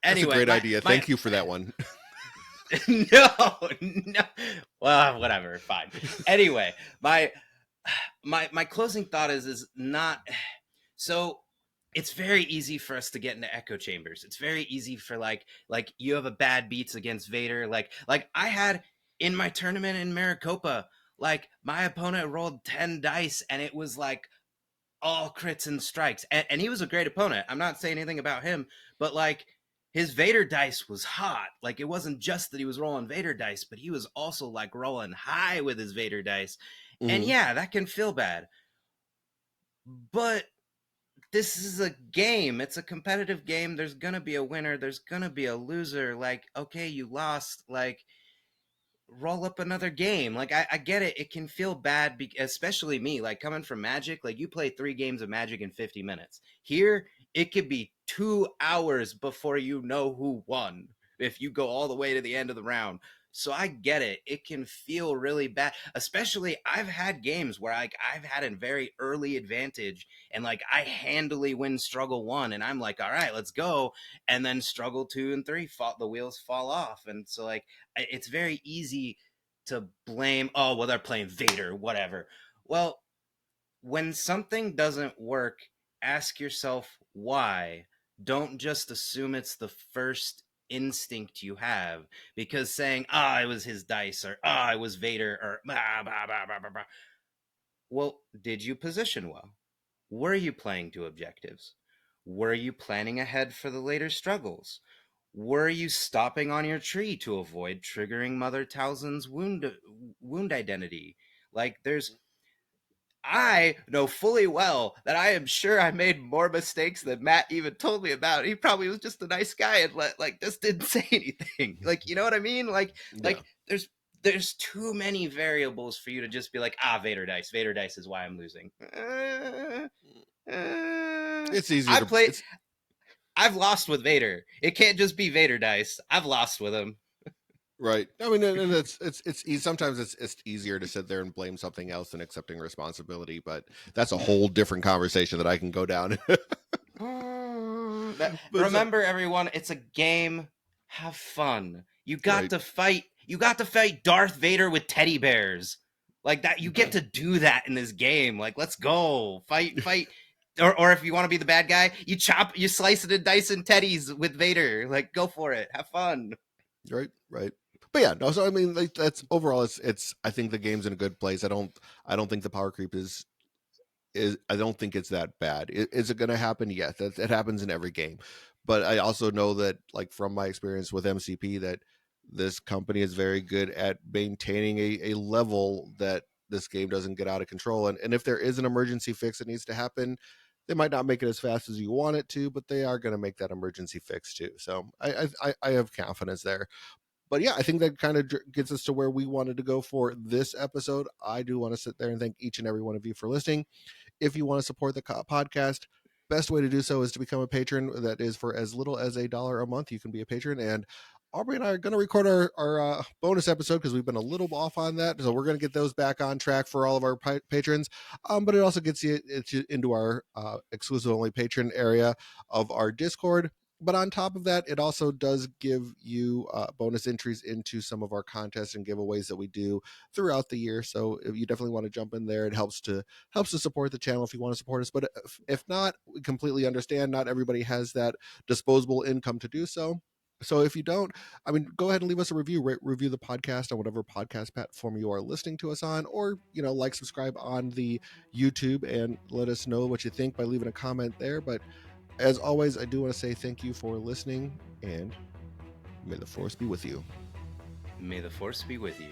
That's a Anyway, great my idea. my Thank you for that one. no, no. Well, whatever, fine. Anyway, my closing thought is not so it's very easy for us to get into echo chambers. It's very easy for like you have a bad beats against Vader. Like I had in my tournament in Maricopa, like my opponent rolled 10 dice and it was like all crits and strikes. And he was a great opponent. I'm not saying anything about him, but like his Vader dice was hot. Like it wasn't just that he was rolling Vader dice, but he was also like rolling high with his Vader dice. And Hmm. yeah, that can feel bad. But this is a game. It's a competitive game. There's going to be a winner, there's going to be a loser. Like, okay, you lost. Like roll up another game. Like I get it. It can feel bad, especially me. Like coming from Magic, like you play 3 games of Magic in 50 minutes. Here, it could be 2 hours before you know who won if you go all the way to the end of the round. So I get it. It can feel really bad. Especially I've had games where like I've had a very early advantage and like I handily win struggle 1 and I'm like, all right, let's go. And then struggle 2 and 3 fall the wheels fall off. And so like it's very easy to blame, oh well they're playing Vader, whatever. Well, when something doesn't work, ask yourself why. Don't just assume it's the first instinct you have, because saying it was his dice or it was Vader or blah, blah, blah, blah, blah, blah. Well, did you position well? Were you playing to objectives? Were you planning ahead for the later struggles? Were you stopping on your tree to avoid triggering Mother Talzin's wound identity? Like there's I know fully well that I am sure I made more mistakes than Matt even told me about. He probably was just a nice guy and just didn't say anything. Like, you know what I mean? Yeah. Like there's too many variables for you to just be like, Vader dice. Vader dice is why I'm losing. It's easier I to play. it's I've lost with Vader. It can't just be Vader dice. I've lost with him. right. I mean, and sometimes it's easier to sit there and blame something else than accepting responsibility, but that's a whole different conversation that I can go down. But Remember, everyone, it's a game. Have fun. You got right. to fight. You got to fight Darth Vader with teddy bears. Like that, you get to do that in this game. Like, let's go fight, fight. Or if you want to be the bad guy, you slice it and dice and teddies with Vader. Like, go for it. Have fun. Right, right. But yeah, no. So I mean, like that's overall, it's. I think the game's in a good place. I don't think the power creep is. I don't think it's that bad. Is it going to happen? Yes, it happens in every game. But I also know that, like from my experience with MCP, that this company is very good at maintaining a level that this game doesn't get out of control. And if there is an emergency fix that needs to happen, they might not make it as fast as you want it to, but they are going to make that emergency fix too. So I have confidence there. But yeah, I think that kind of gets us to where we wanted to go for this episode. I do want to sit there and thank each and every one of you for listening. If you want to support the podcast, best way to do so is to become a patron. That is for as little as $1 a month. You can be a patron. And Aubrey and I are going to record our bonus episode because we've been a little off on that. So we're going to get those back on track for all of our patrons. But it also gets you into our exclusive only patron area of our Discord. But on top of that, it also does give you bonus entries into some of our contests and giveaways that we do throughout the year. So if you definitely want to jump in there, it helps to support the channel if you want to support us. But if not, we completely understand. Not everybody has that disposable income to do so. So if you don't, I mean, go ahead and leave us a review. Review the podcast on whatever podcast platform you are listening to us on, or like, subscribe on the YouTube, and let us know what you think by leaving a comment there. But as always, I do want to say thank you for listening, and may the force be with you. May the force be with you.